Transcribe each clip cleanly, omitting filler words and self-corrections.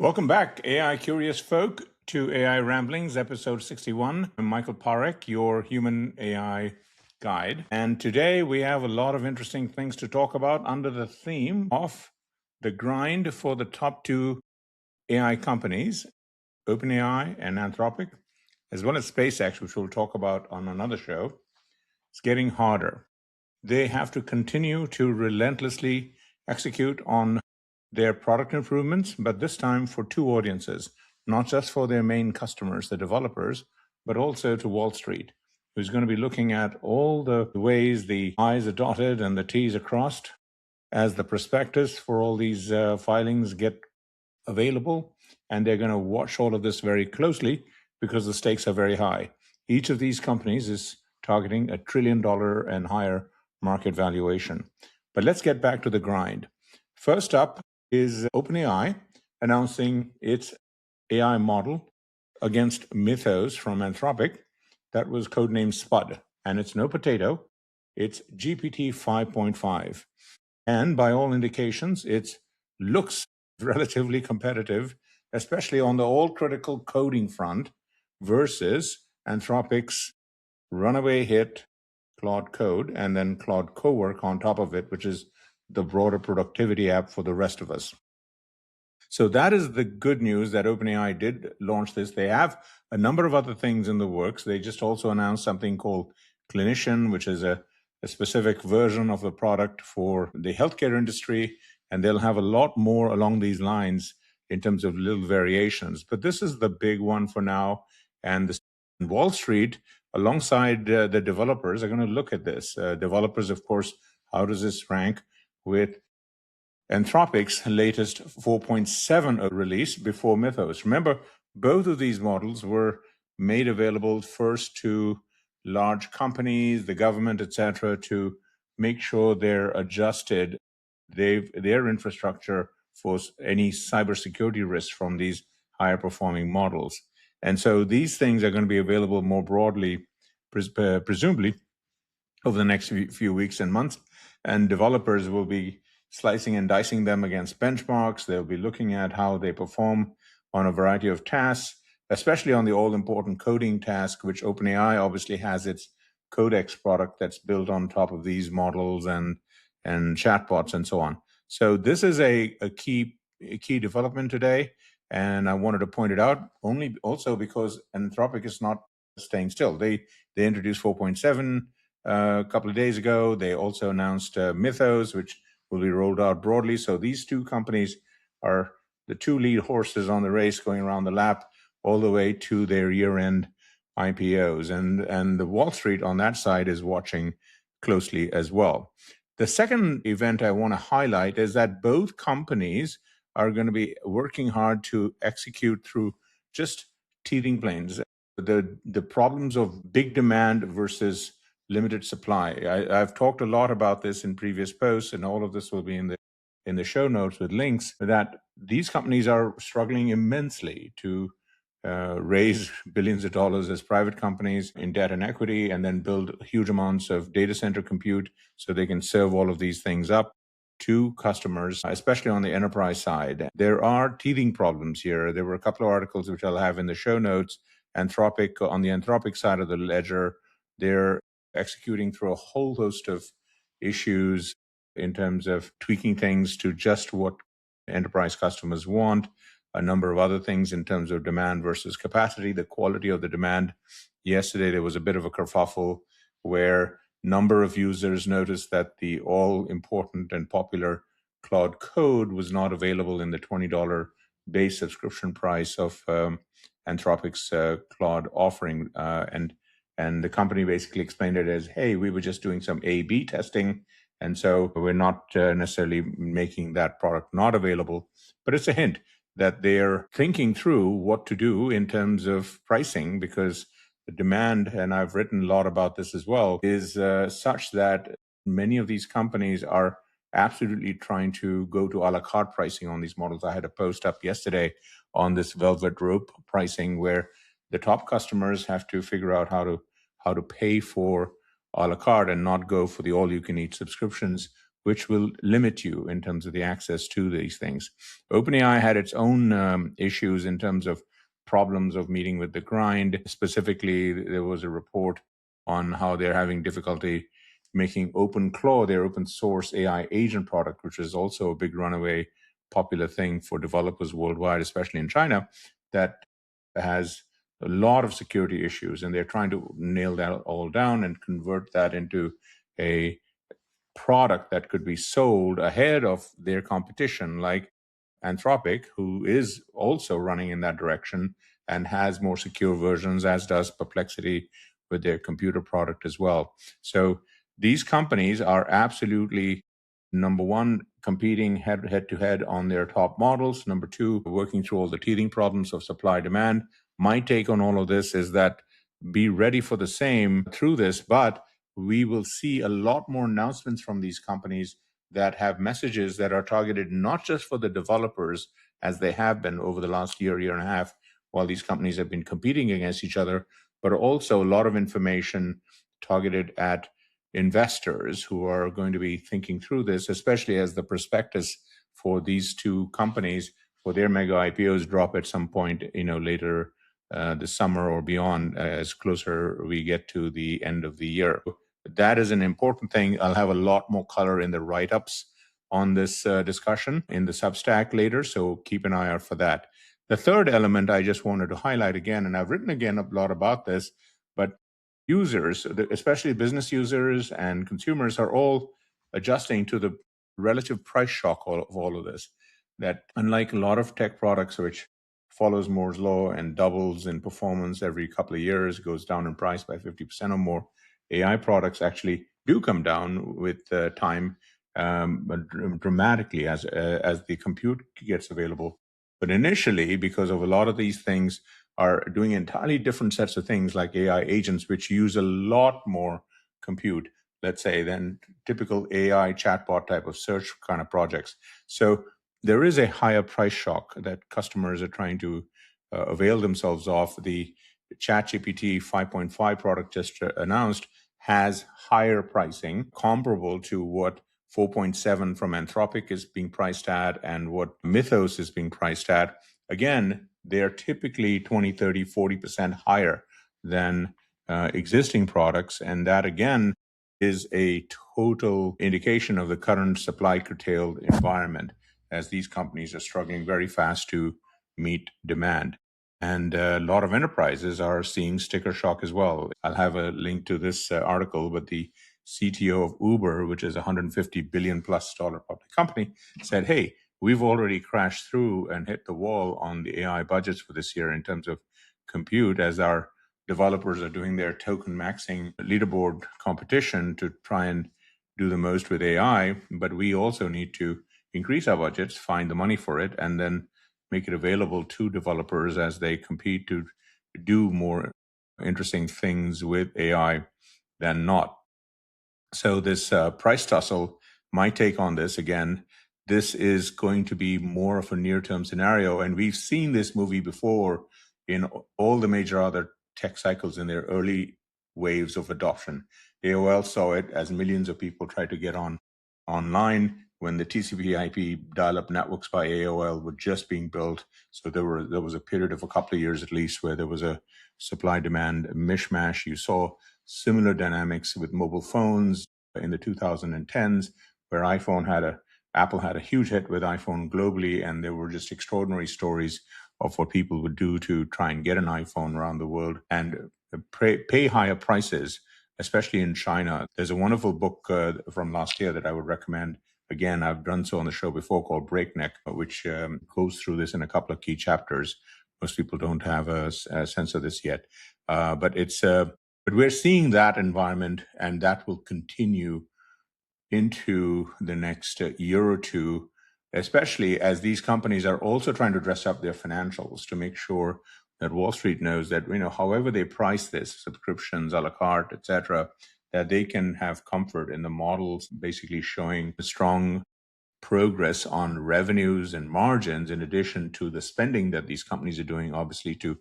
Welcome back, AI curious folk, to AI Ramblings, episode 61. I'm Michael Parekh, your human AI guide. And today we have a lot of interesting things to talk about under the theme of the grind for the top two AI companies, OpenAI and Anthropic, as well as SpaceX, which we'll talk about on another show. It's getting harder. They have to continue to relentlessly execute on their product improvements, but this time for two audiences, not just for their main customers, the developers, but also to Wall Street, who's going to be looking at all the ways the I's are dotted and the T's are crossed as the prospectus for all these filings get available. And they're going to watch all of this very closely because the stakes are very high. Each of these companies is targeting $1 trillion and higher market valuation. But let's get back to the grind. First up is OpenAI announcing its AI model against Mythos from Anthropic. That was codenamed Spud, and it's no potato. It's GPT 5.5. And by all indications, it looks relatively competitive, especially on the all-critical coding front versus Anthropic's runaway hit Claude Code, and then Claude Cowork on top of it, which is the broader productivity app for the rest of us. So that is the good news that OpenAI did launch this. They have a number of other things in the works. They just also announced something called Clinician, which is a specific version of the product for the healthcare industry, and they'll have a lot more along these lines in terms of little variations. But this is the big one for now, and Wall Street, alongside the developers, are going to look at this. Developers, of course, how does this rank with Anthropic's latest 4.7 release before Mythos? Remember, both of these models were made available first to large companies, the government, etc., to make sure they're adjusted, their infrastructure for any cybersecurity risks from these higher performing models. And so these things are going to be available more broadly, presumably, over the next few weeks and months. And developers will be slicing and dicing them against benchmarks. They'll be looking at how they perform on a variety of tasks, especially on the all-important coding task, which OpenAI obviously has its Codex product that's built on top of these models and chatbots and so on. So this is a key development today. And I wanted to point it out only also because Anthropic is not staying still. They introduced 4.7 a couple of days ago. They also announced Mythos, which will be rolled out broadly. So these two companies are the two lead horses on the race going around the lap all the way to their year-end IPOs. And the Wall Street on that side is watching closely as well. The second event I want to highlight is that both companies are going to be working hard to execute through just teething pains. The problems of big demand versus limited supply. I've talked a lot about this in previous posts, and all of this will be in the show notes with links, that these companies are struggling immensely to raise billions of dollars as private companies in debt and equity, and then build huge amounts of data center compute so they can serve all of these things up to customers, especially on the enterprise side. There are teething problems here. There were a couple of articles which I'll have in the show notes. Anthropic, on the Anthropic side of the ledger, they're executing through a whole host of issues in terms of tweaking things to just what enterprise customers want, a number of other things in terms of demand versus capacity, the quality of the demand. Yesterday, there was a bit of a kerfuffle where number of users noticed that the all-important and popular Claude Code was not available in the $20 base subscription price of Anthropic's Claude offering. And the company basically explained it as, hey, we were just doing some A/B testing, and so we're not necessarily making that product not available. But it's a hint that they're thinking through what to do in terms of pricing, because the demand, and I've written a lot about this as well, is such that many of these companies are absolutely trying to go to a la carte pricing on these models. I had a post up yesterday on this velvet rope pricing where the top customers have to figure out how to pay for a la carte and not go for the all-you-can-eat subscriptions, which will limit you in terms of the access to these things. OpenAI had its own issues in terms of problems of meeting with the grind. Specifically, there was a report on how they're having difficulty making OpenClaw, their open source AI agent product, which is also a big runaway popular thing for developers worldwide, especially in China, that has a lot of security issues. And they're trying to nail that all down and convert that into a product that could be sold ahead of their competition, like Anthropic, who is also running in that direction and has more secure versions, as does Perplexity with their computer product as well. So these companies are absolutely, number one, competing head to head on their top models. Number two, working through all the teething problems of supply demand. My take on all of this is that be ready for the same through this, but we will see a lot more announcements from these companies that have messages that are targeted not just for the developers, as they have been over the last year and a half, while these companies have been competing against each other, but also a lot of information targeted at investors who are going to be thinking through this, especially as the prospectus for these two companies for their mega IPOs drop at some point, later this summer or beyond, as closer we get to the end of the year. That is an important thing. I'll have a lot more color in the write-ups on this discussion in the Substack later, so keep an eye out for that. The third element I just wanted to highlight again, and I've written again a lot about this, but users, especially business users and consumers, are all adjusting to the relative price shock of all of this. That unlike a lot of tech products, which follows Moore's law and doubles in performance every couple of years, goes down in price by 50% or more, AI products actually do come down with time dramatically as the compute gets available. But initially, because of a lot of these things are doing entirely different sets of things like AI agents, which use a lot more compute, let's say, than typical AI chatbot type of search kind of projects. So there is a higher price shock that customers are trying to avail themselves of. The ChatGPT 5.5 product just announced has higher pricing, comparable to what 4.7 from Anthropic is being priced at and what Mythos is being priced at. Again, they're typically 20, 30, 40% higher than existing products. And that, again, is a total indication of the current supply curtailed environment, as these companies are struggling very fast to meet demand. And a lot of enterprises are seeing sticker shock as well. I'll have a link to this article, but the CTO of Uber, which is a $150 billion plus public company, said, hey, we've already crashed through and hit the wall on the AI budgets for this year in terms of compute, as our developers are doing their token maxing leaderboard competition to try and do the most with AI. But we also need to increase our budgets, find the money for it, and then make it available to developers as they compete to do more interesting things with AI than not. So this price tussle, my take on this, again, this is going to be more of a near-term scenario. And we've seen this movie before in all the major other tech cycles in their early waves of adoption. AOL saw it as millions of people tried to get online when the TCP/IP dial-up networks by AOL were just being built. So there was a period of a couple of years at least where there was a supply-demand mishmash. You saw similar dynamics with mobile phones in the 2010s, where Apple had a huge hit with iPhone globally, and there were just extraordinary stories of what people would do to try and get an iPhone around the world and pay higher prices, especially in China. There's a wonderful book from last year that I would recommend. Again, I've done so on the show before, called Breakneck, which goes through this in a couple of key chapters. Most people don't have a sense of this yet, but we're seeing that environment, and that will continue into the next year or two, especially as these companies are also trying to dress up their financials to make sure that Wall Street knows that, however they price this, subscriptions, a la carte, etc., that they can have comfort in the models basically showing strong progress on revenues and margins, in addition to the spending that these companies are doing, obviously, to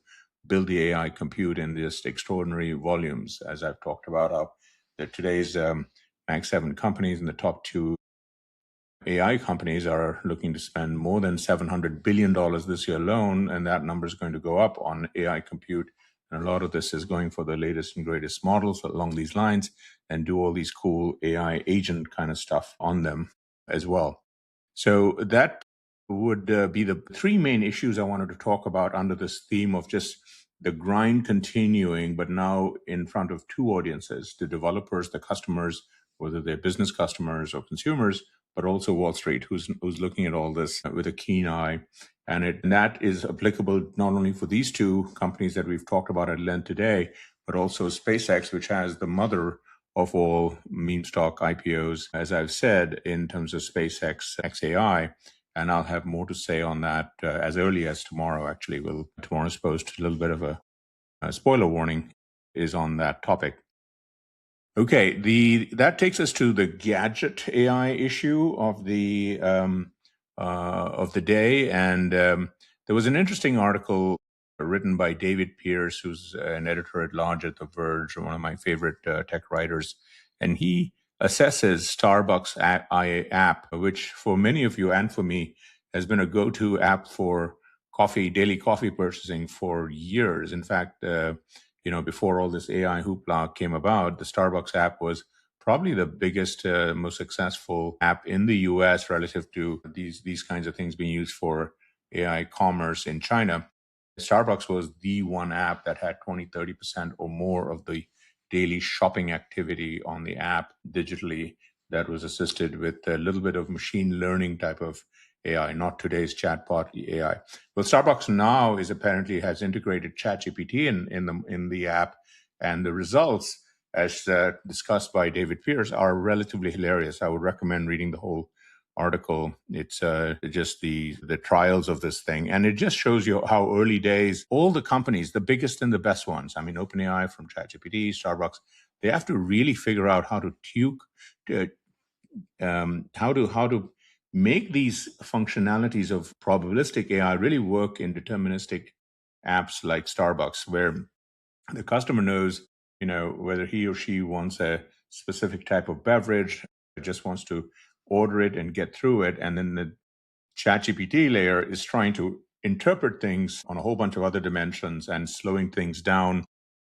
build the AI compute in just extraordinary volumes, as I've talked about. Today's Mag 7 companies in the top two AI companies are looking to spend more than $700 billion this year alone, and that number is going to go up on AI compute. And a lot of this is going for the latest and greatest models along these lines and do all these cool AI agent kind of stuff on them as well. So that would be the three main issues I wanted to talk about under this theme of just the grind continuing, but now in front of two audiences, the developers, the customers, whether they're business customers or consumers, but also Wall Street, who's looking at all this with a keen eye. And that is applicable not only for these two companies that we've talked about at length today, but also SpaceX, which has the mother of all meme stock IPOs, as I've said, in terms of SpaceX XAI. And I'll have more to say on that as early as tomorrow. Actually, tomorrow's post, a little bit of a spoiler warning is on that topic. Okay, that takes us to the Gadget AI issue of the day, and there was an interesting article written by David Pierce, who's an editor at large at The Verge, one of my favorite tech writers, and he assesses Starbucks app, which for many of you and for me has been a go-to app for daily coffee purchasing for years. In fact, before all this AI hoopla came about, the Starbucks app was probably the biggest, most successful app in the US relative to these kinds of things being used for AI commerce in China. Starbucks was the one app that had 20-30% or more of the daily shopping activity on the app digitally that was assisted with a little bit of machine learning type of AI, not today's chatbot AI. Well, Starbucks now apparently has integrated ChatGPT in the app, and the results, as discussed by David Pierce, are relatively hilarious. I would recommend reading the whole article. It's just the trials of this thing, and it just shows you how early days all the companies, the biggest and the best ones, I mean OpenAI from ChatGPT, Starbucks, they have to really figure out how to make these functionalities of probabilistic AI really work in deterministic apps like Starbucks, where the customer knows, whether he or she wants a specific type of beverage, just wants to order it and get through it. And then the ChatGPT layer is trying to interpret things on a whole bunch of other dimensions and slowing things down.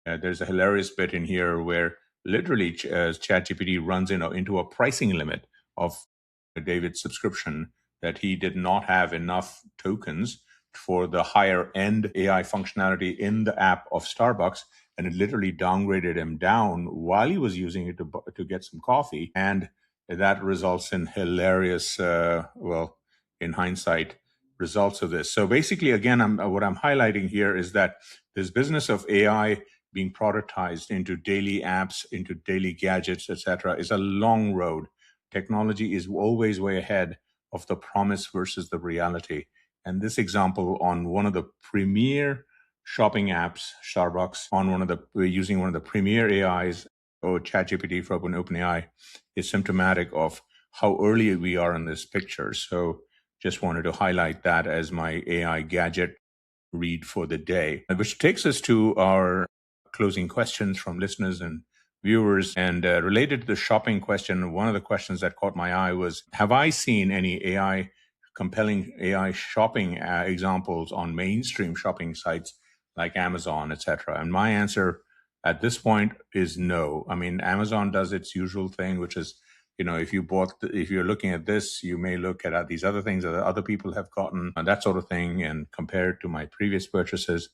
There's a hilarious bit in here where literally ChatGPT runs into a pricing limit of David's subscription, that he did not have enough tokens for the higher end AI functionality in the app of Starbucks, and it literally downgraded him down while he was using it to get some coffee. And that results in hilarious, in hindsight, results of this. So basically, again, what I'm highlighting here is that this business of AI being productized into daily apps, into daily gadgets, etc., is a long road. Technology is always way ahead of the promise versus the reality. And this example on one of the premier shopping apps, Starbucks, using one of the premier AIs, or ChatGPT from OpenAI, is symptomatic of how early we are in this picture. So just wanted to highlight that as my AI gadget read for the day, which takes us to our closing questions from listeners and viewers. And related to the shopping question, one of the questions that caught my eye was, have I seen any compelling AI shopping examples on mainstream shopping sites like Amazon, etc.? And my answer at this point is no. I mean, Amazon does its usual thing, which is, if you're looking at this, you may look at these other things that other people have gotten, that sort of thing, and compare it to my previous purchases.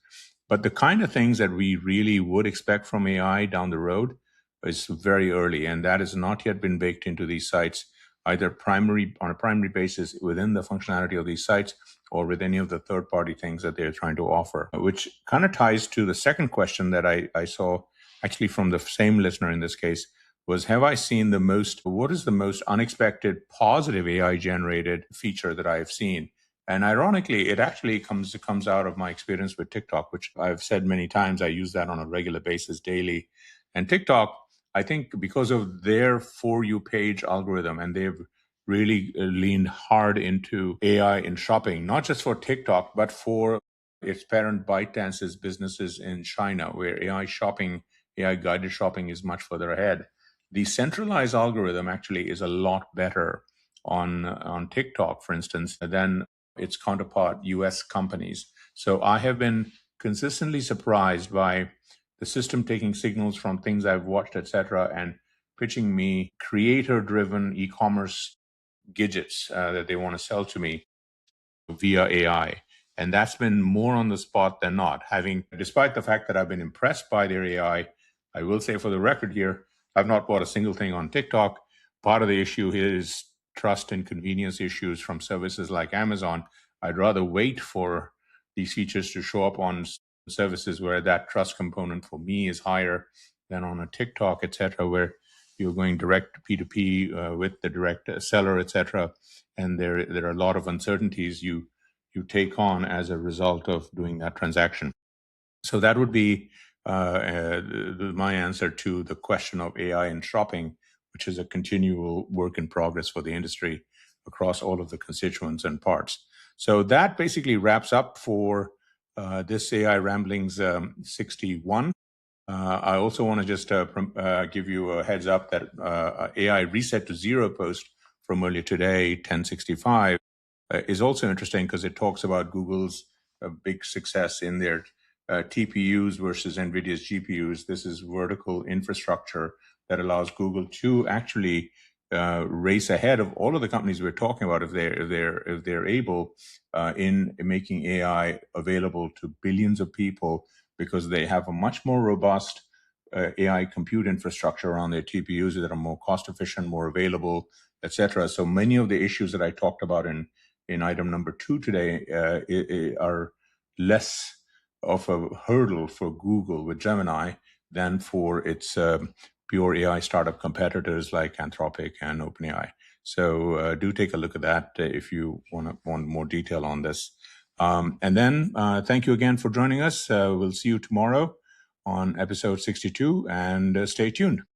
But the kind of things that we really would expect from AI down the road is very early, and that has not yet been baked into these sites, either on a primary basis within the functionality of these sites or with any of the third-party things that they're trying to offer, which kind of ties to the second question that I saw actually from the same listener in this case, was, have I seen what is the most unexpected positive AI-generated feature that I have seen? And ironically, it actually comes out of my experience with TikTok, which I've said many times, I use that on a regular basis daily. And TikTok, I think because of their For You page algorithm, and they've really leaned hard into AI in shopping, not just for TikTok, but for its parent ByteDance's businesses in China, where AI guided shopping is much further ahead. The centralized algorithm actually is a lot better on TikTok, for instance, than its counterpart US companies. So I have been consistently surprised by the system taking signals from things I've watched, etc., and pitching me creator-driven e-commerce gadgets that they want to sell to me via AI. And that's been more on the spot than not. Despite the fact that I've been impressed by their AI, I will say for the record here, I've not bought a single thing on TikTok. Part of the issue is trust and convenience issues from services like Amazon. I'd rather wait for these features to show up on services where that trust component for me is higher than on a TikTok, etc., where you're going direct P2P with the direct seller, etc. And there are a lot of uncertainties you take on as a result of doing that transaction. So that would be my answer to the question of AI in shopping, which is a continual work in progress for the industry across all of the constituents and parts. So that basically wraps up for this AI Ramblings 61. I also want to just give you a heads up that AI Reset to Zero post from earlier today, 1065, is also interesting because it talks about Google's big success in their TPUs versus NVIDIA's GPUs. This is vertical infrastructure that allows Google to actually race ahead of all of the companies we're talking about if they're able in making AI available to billions of people, because they have a much more robust AI compute infrastructure around their TPUs that are more cost efficient, more available, etc. So many of the issues that I talked about in item number 2 today are less of a hurdle for Google with Gemini than for its pure AI startup competitors like Anthropic and OpenAI. So do take a look at that if you want more detail on this. And then thank you again for joining us. We'll see you tomorrow on episode 62, and stay tuned.